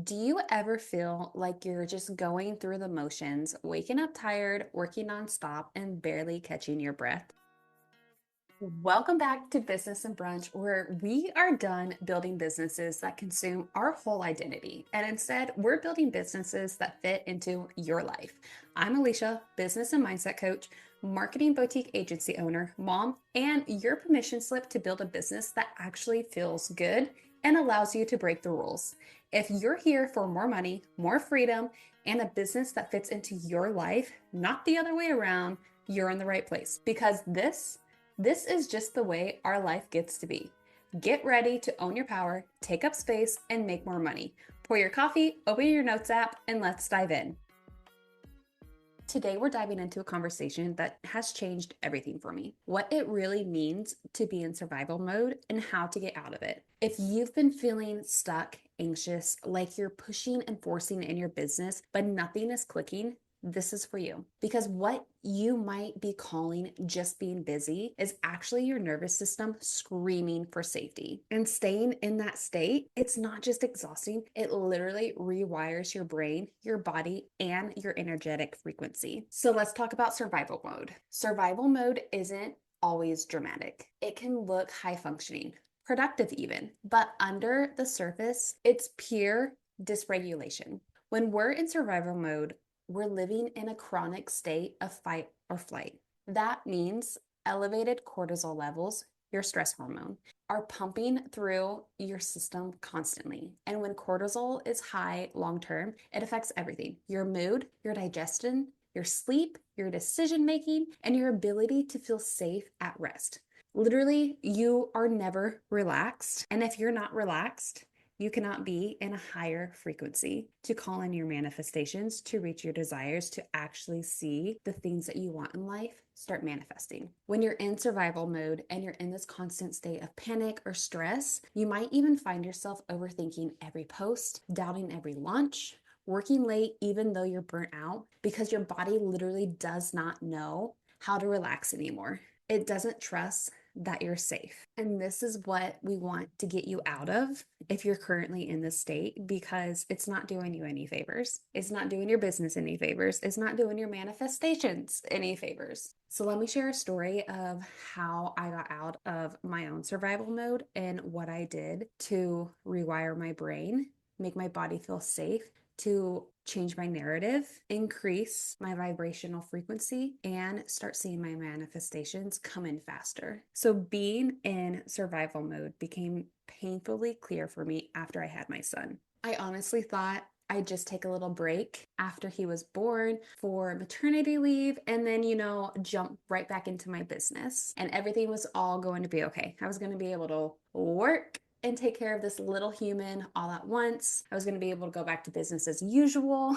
Do you ever feel like you're just going through the motions, waking up tired, working nonstop, and barely catching your breath? Welcome back to Business and Brunch, where we are done building businesses that consume our whole identity. And instead, we're building businesses that fit into your life. I'm Alicia, business and mindset coach, marketing boutique agency owner, mom, and your permission slip to build a business that actually feels good and allows you to break the rules. If you're here for more money, more freedom, and a business that fits into your life, not the other way around, you're in the right place because this is just the way our life gets to be. Get ready to own your power, take up space, and make more money. Pour your coffee, open your notes app, and let's dive in. Today, we're diving into a conversation that has changed everything for me. What it really means to be in survival mode and how to get out of it. If you've been feeling stuck, anxious, like you're pushing and forcing in your business, but nothing is clicking, this is for you. Because what you might be calling just being busy is actually your nervous system screaming for safety. And staying in that state, it's not just exhausting, it literally rewires your brain, your body, and your energetic frequency. So let's talk about survival mode. Survival mode isn't always dramatic. It can look high functioning, productive even, but under the surface, it's pure dysregulation. When we're in survival mode, we're living in a chronic state of fight or flight. That means elevated cortisol levels, your stress hormone, are pumping through your system constantly. And when cortisol is high long term, it affects everything: your mood, your digestion, your sleep, your decision making, and your ability to feel safe at rest. Literally, you are never relaxed. And if you're not relaxed, you cannot be in a higher frequency to call in your manifestations, to reach your desires, to actually see the things that you want in life start manifesting. When you're in survival mode and you're in this constant state of panic or stress, you might even find yourself overthinking every post, doubting every launch, working late even though you're burnt out, because your body literally does not know how to relax anymore. It doesn't trust that you're safe. And this is what we want to get you out of if you're currently in this state, because it's not doing you any favors. It's not doing your business any favors. It's not doing your manifestations any favors. So let me share a story of how I got out of my own survival mode and what I did to rewire my brain, make my body feel safe, to change my narrative, increase my vibrational frequency, and start seeing my manifestations come in faster. So being in survival mode became painfully clear for me after I had my son. I honestly thought I'd just take a little break after he was born for maternity leave and then, jump right back into my business. And everything was all going to be okay. I was going to be able to work and take care of this little human all at once. I was going to be able to go back to business as usual.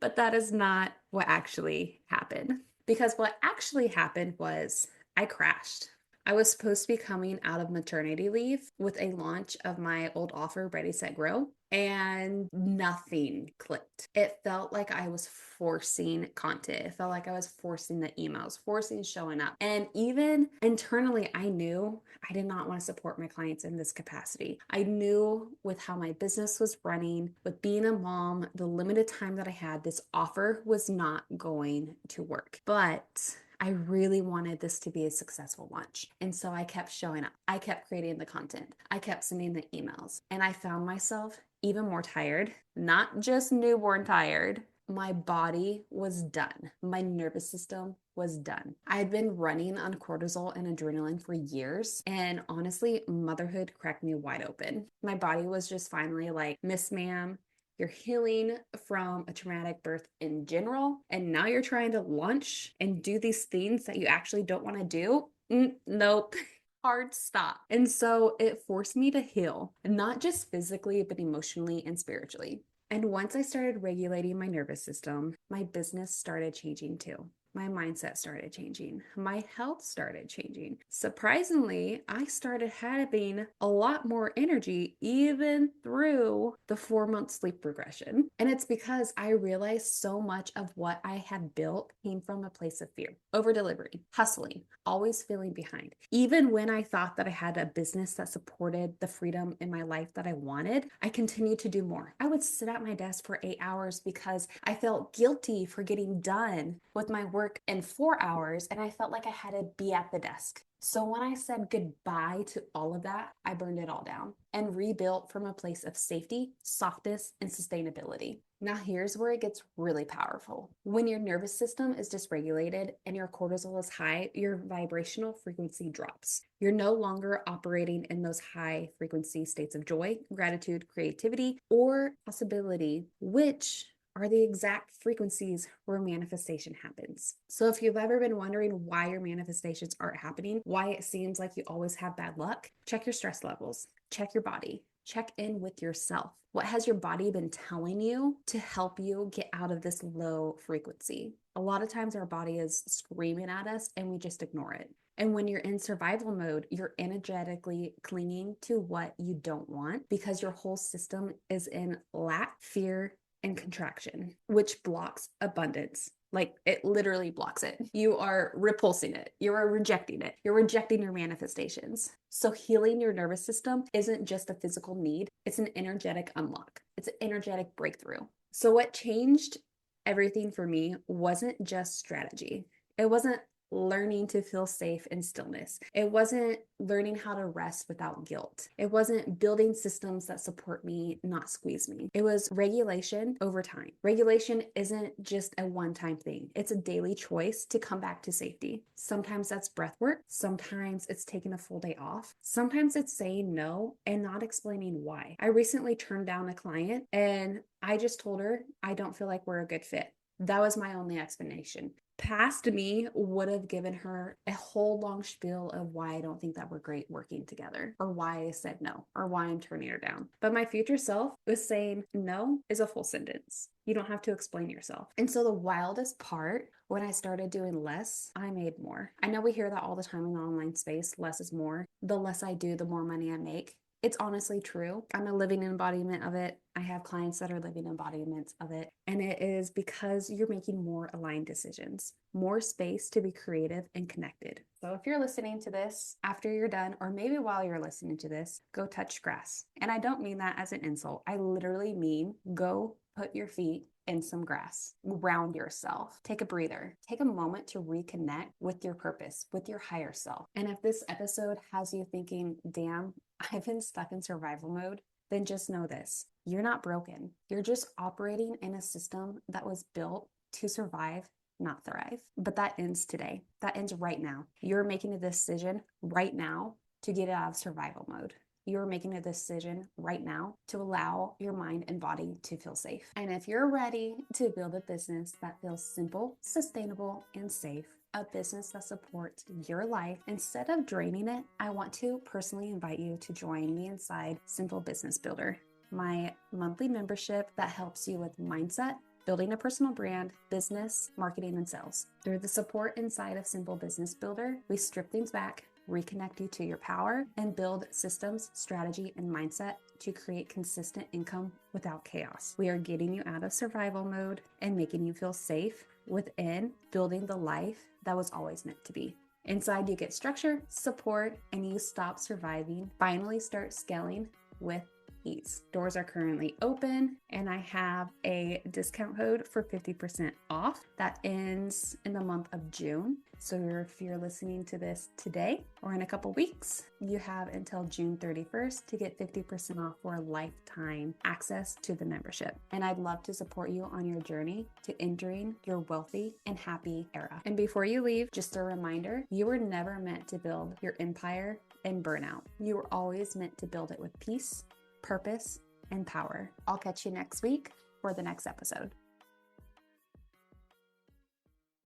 But that is not what actually happened. Because what actually happened was I crashed. I was supposed to be coming out of maternity leave with a launch of my old offer, Ready, Set, Grow, and nothing clicked. It felt like I was forcing content. It felt like I was forcing the emails, forcing showing up. And even internally, I knew I did not want to support my clients in this capacity. I knew with how my business was running, with being a mom, the limited time that I had, this offer was not going to work. But I really wanted this to be a successful launch. And so I kept showing up. I kept creating the content. I kept sending the emails. And I found myself even more tired, not just newborn tired. My body was done. My nervous system was done. I had been running on cortisol and adrenaline for years. And honestly, motherhood cracked me wide open. My body was just finally like, Miss Ma'am, you're healing from a traumatic birth in general, and now you're trying to launch and do these things that you actually don't want to do. Nope. Hard stop. And so it forced me to heal, not just physically, but emotionally and spiritually. And once I started regulating my nervous system, my business started changing too. my mindset started changing. My health started changing. Surprisingly, I started having a lot more energy even through the 4-month sleep regression. And it's because I realized so much of what I had built came from a place of fear, over delivering, hustling, always feeling behind. Even when I thought that I had a business that supported the freedom in my life that I wanted, I continued to do more. I would sit at my desk for 8 hours because I felt guilty for getting done with my work in 4 hours, and I felt like I had to be at the desk. So when I said goodbye to all of that, I burned it all down and rebuilt from a place of safety, softness, and sustainability. Now here's where it gets really powerful. When your nervous system is dysregulated and your cortisol is high, your vibrational frequency drops. You're no longer operating in those high frequency states of joy, gratitude, creativity, or possibility, which are the exact frequencies where manifestation happens. So if you've ever been wondering why your manifestations aren't happening, why it seems like you always have bad luck, check your stress levels, check your body, check in with yourself. What has your body been telling you to help you get out of this low frequency? A lot of times our body is screaming at us and we just ignore it. And when you're in survival mode, you're energetically clinging to what you don't want because your whole system is in lack, fear, and contraction, which blocks abundance. Like it literally blocks it. You are repulsing it. You are rejecting it. You're rejecting your manifestations. So healing your nervous system isn't just a physical need. It's an energetic unlock. It's an energetic breakthrough. So what changed everything for me wasn't just strategy. It wasn't learning to feel safe in stillness. It wasn't learning how to rest without guilt. It wasn't building systems that support me, not squeeze me. It was regulation over time. Regulation isn't just a one-time thing. It's a daily choice to come back to safety. Sometimes that's breath work. Sometimes it's taking a full day off. Sometimes it's saying no and not explaining why. I recently turned down a client and I just told her, I don't feel like we're a good fit. That was my only explanation. Past me would have given her a whole long spiel of why I don't think that we're great working together, or why I said no, or why I'm turning her down. But my future self was saying no is a full sentence. You don't have to explain yourself. And so the wildest part, when I started doing less, I made more. I know we hear that all the time in the online space, less is more. The less I do, the more money I make. It's honestly true. I'm a living embodiment of it. I have clients that are living embodiments of it. And it is because you're making more aligned decisions, more space to be creative and connected. So if you're listening to this after you're done, or maybe while you're listening to this, go touch grass. And I don't mean that as an insult. I literally mean go put your feet in some grass, ground yourself, take a breather, take a moment to reconnect with your purpose, with your higher self. And if this episode has you thinking, damn, I've been stuck in survival mode, then just know this. You're not broken. You're just operating in a system that was built to survive, not thrive. But that ends today. That ends right now. You're making a decision right now to get out of survival mode. You're making a decision right now to allow your mind and body to feel safe. And if you're ready to build a business that feels simple, sustainable, and safe, a business that supports your life instead of draining it, I want to personally invite you to join me inside Simple Business Builder, my monthly membership that helps you with mindset, building a personal brand, business, marketing, and sales. Through the support inside of Simple Business Builder, we strip things back, reconnect you to your power, and build systems, strategy, and mindset to create consistent income without chaos. We are getting you out of survival mode and making you feel safe within building the life that was always meant to be. Inside, you get structure, support, and you stop surviving, finally start scaling with ease. Doors are currently open, and I have a discount code for 50% off that ends in the month of June. So if you're listening to this today or in a couple weeks, you have until June 31st to get 50% off for lifetime access to the membership. And I'd love to support you on your journey to entering your wealthy and happy era. And before you leave, just a reminder, you were never meant to build your empire in burnout. You were always meant to build it with peace, purpose, and power. I'll catch you next week for the next episode.